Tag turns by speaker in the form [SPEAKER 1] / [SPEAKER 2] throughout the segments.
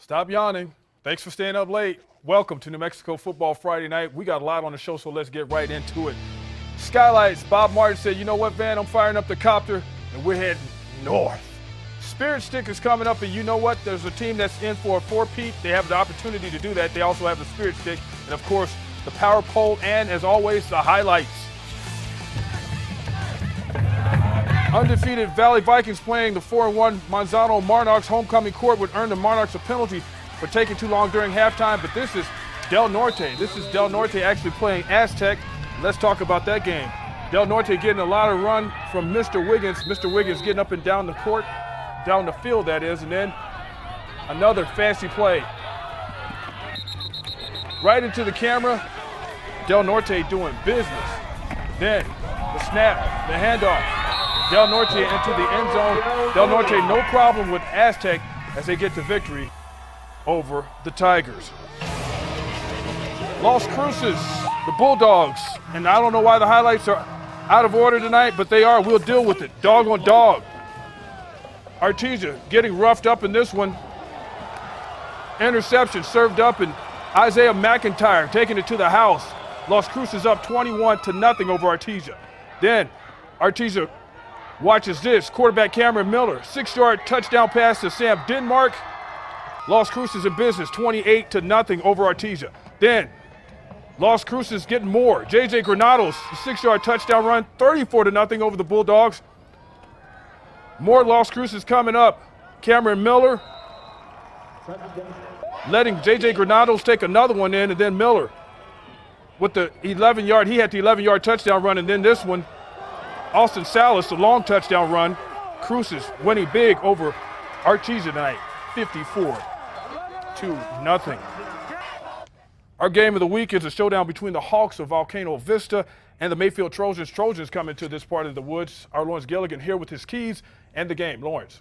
[SPEAKER 1] Stop yawning. Thanks for staying up late. Welcome to New Mexico Football Friday night. We got a lot on the show, so let's get right into it. Skylights, Bob Martin said, you know what, Van, I'm firing up the copter, and we're heading north. Spirit Stick is coming up, and you know what? There's a team that's in for a four-peat. They have the opportunity to do that. They also have the Spirit Stick, and of course, the Power Pole, and as always, the highlights. Undefeated Valley Vikings playing the 4-1 Manzano Monarchs. Homecoming court would earn the Monarchs a penalty for taking too long during halftime, but this is Del Norte. This is Del Norte actually playing Aztec. Let's talk about that game. Del Norte getting a lot of run from Mr. Wiggins. Mr. Wiggins getting up and down the court, down the field that is, and then another fancy play. Right into the camera, Del Norte doing business. Then the snap, the handoff. Del Norte into the end zone. Del Norte no problem with Aztec as they get the victory over the Tigers. Los Cruces, the Bulldogs, and I don't know why the highlights are out of order tonight, but they are. We'll deal with it. Dog on dog. Artesia getting roughed up in this one. Interception served up, and Isaiah McIntyre taking it to the house. Los Cruces up 21-0 over Artesia. Then Artesia watches this. Quarterback Cameron Miller, 6-yard touchdown pass to Sam Denmark. Los Cruces in business, 28-0 over Artesia. Then Los Cruces getting more. J.J. Granados, 6-yard touchdown run, 34-0 over the Bulldogs. More Los Cruces coming up. Cameron Miller letting J.J. Granados take another one in, and then Miller with the 11-yard. He had the 11-yard touchdown run, and then this one, Austin Salas, the long touchdown run. Cruces winning big over Artesia tonight, 54-0. Our game of the week is a showdown between the Hawks of Volcano Vista and the Mayfield Trojans. Trojans coming to this part of the woods. Our Lawrence Gilligan here with his keys and the game. Lawrence.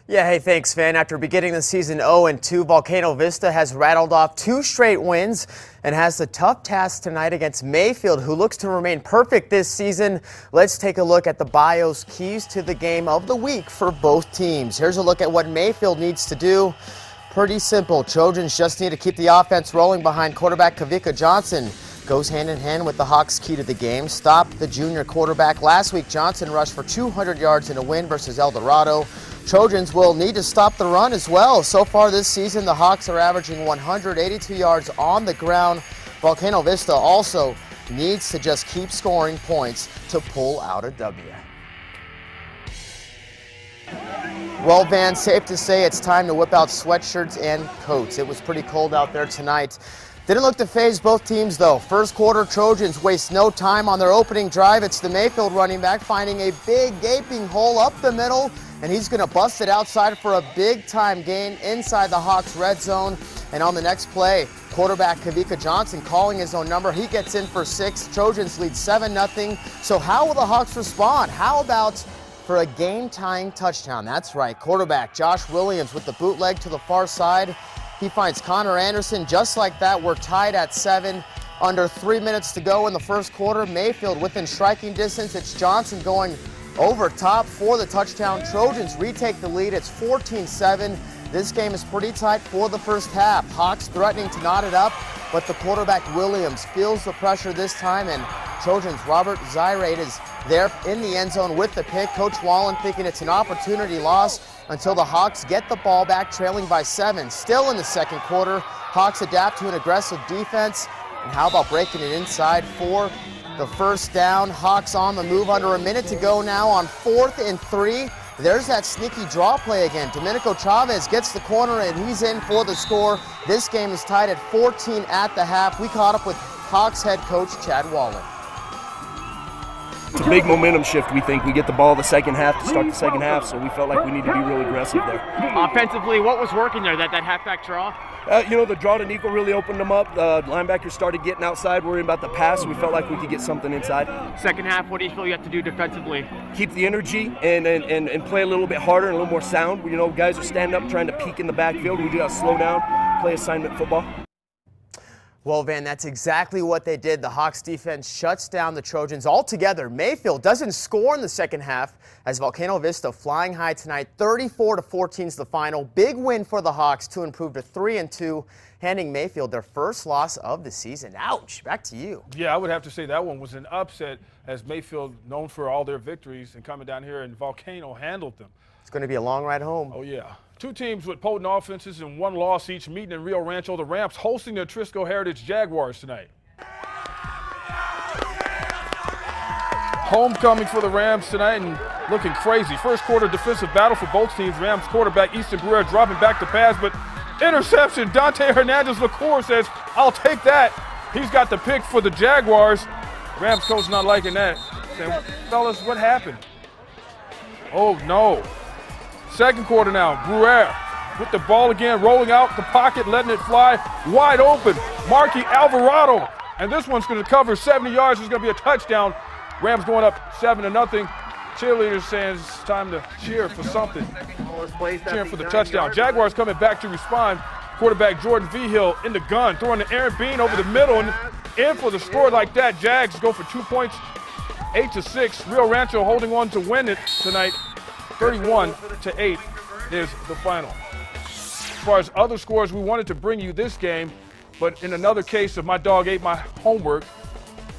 [SPEAKER 2] Yeah, hey, thanks, Van. After beginning the season 0-2, Volcano Vista has rattled off 2 straight wins and has the tough task tonight against Mayfield, who looks to remain perfect this season. Let's take a look at the bios keys to the game of the week for both teams. Here's a look at what Mayfield needs to do. Pretty simple. Trojans just need to keep the offense rolling behind quarterback Kavika Johnson. Goes hand in hand with the Hawks' key to the game. Stop the junior quarterback. Last week, Johnson rushed for 200 yards in a win versus El Dorado. Trojans will need to stop the run as well. So far this season, the Hawks are averaging 182 yards on the ground. Volcano Vista also needs to just keep scoring points to pull out a W. Well, Van, safe to say it's time to whip out sweatshirts and coats. It was pretty cold out there tonight. Didn't look to phase both teams, though. First quarter, Trojans waste no time on their opening drive. It's the Mayfield running back finding a big gaping hole up the middle, and he's going to bust it outside for a big-time gain inside the Hawks' red zone. And on the next play, quarterback Kavika Johnson calling his own number. He gets in for 6. Trojans lead 7-0. So how will the Hawks respond? How about for a game-tying touchdown? That's right. Quarterback Josh Williams with the bootleg to the far side. He finds Connor Anderson just like that. We're tied at 7. Under 3 minutes to go in the first quarter. Mayfield within striking distance. It's Johnson going over top for the touchdown. Trojans retake the lead. It's 14-7. This game is pretty tight for the first half. Hawks threatening to knot it up, but the quarterback Williams feels the pressure this time, and Trojans' Robert Zyrate is there in the end zone with the pick. Coach Wallen thinking it's an opportunity loss until the Hawks get the ball back, trailing by 7. Still in the second quarter, Hawks adapt to an aggressive defense. And how about breaking it inside for the first down? Hawks on the move, under a minute to go now on 4th and 3. There's that sneaky draw play again. Domenico Chavez gets the corner, and he's in for the score. This game is tied at 14 at the half. We caught up with Hawks head coach Chad Wallen.
[SPEAKER 3] It's a big momentum shift, we think. We get the ball the second half to start the second half, so we felt like we need to be really aggressive there.
[SPEAKER 4] Offensively, what was working there, that halfback draw?
[SPEAKER 3] The draw to Nico really opened them up. The linebackers started getting outside, worrying about the pass. We felt like we could get something inside.
[SPEAKER 4] Second half, what do you feel you have to do defensively?
[SPEAKER 3] Keep the energy and play a little bit harder and a little more sound. Guys are standing up trying to peek in the backfield. We do have to slow down, play assignment football.
[SPEAKER 2] Well, Van, that's exactly what they did. The Hawks defense shuts down the Trojans altogether. Mayfield doesn't score in the second half as Volcano Vista flying high tonight. 34-14 is the final. Big win for the Hawks to improve to 3-2, handing Mayfield their first loss of the season. Ouch. Back to you.
[SPEAKER 1] Yeah, I would have to say that one was an upset, as Mayfield, known for all their victories and coming down here, and Volcano handled them.
[SPEAKER 2] It's going to be a long ride home.
[SPEAKER 1] Oh, yeah. Two teams with potent offenses and one loss each meeting in Rio Rancho. The Rams hosting the Atrisco Heritage Jaguars tonight. Homecoming for the Rams tonight and looking crazy. First quarter defensive battle for both teams. Rams quarterback Easton Brewer dropping back to pass, but interception. Dante Hernandez-LaCour says, I'll take that. He's got the pick for the Jaguars. Rams coach not liking that. Saying, fellas, what happened? Oh, no. Second quarter now, Brewer with the ball again, rolling out the pocket, letting it fly, wide open. Marky Alvarado, and this one's going to cover 70 yards. It's going to be a touchdown. Rams going up 7-0. Cheerleaders saying it's time to cheer for something. Cheering for the touchdown. Jaguars coming back to respond. Quarterback Jordan Vigil in the gun, throwing to Aaron Bean over the middle and in for the score like that. Jags go for 2 points, 8-6. Rio Rancho holding on to win it tonight. 31-8 is the final. As far as other scores, we wanted to bring you this game, but in another case of my dog ate my homework,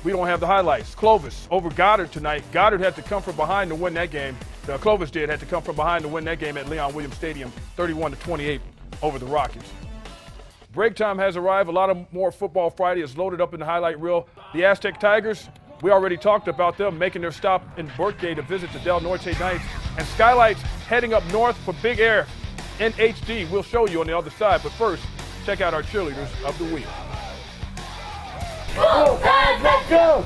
[SPEAKER 1] we don't have the highlights. Clovis over Goddard tonight. Goddard had to come from behind to win that game. Clovis had to come from behind to win that game at Leon Williams Stadium, 31-28 over the Rockets. Break time has arrived. A lot of more Football Friday is loaded up in the highlight reel. The Aztec Tigers, we already talked about them making their stop in Albuquerque to visit the Del Norte Knights. And Skylights heading up north for Big Air in HD. We'll show you on the other side. But first, check out our cheerleaders of the week.
[SPEAKER 5] Go, guys, let's go!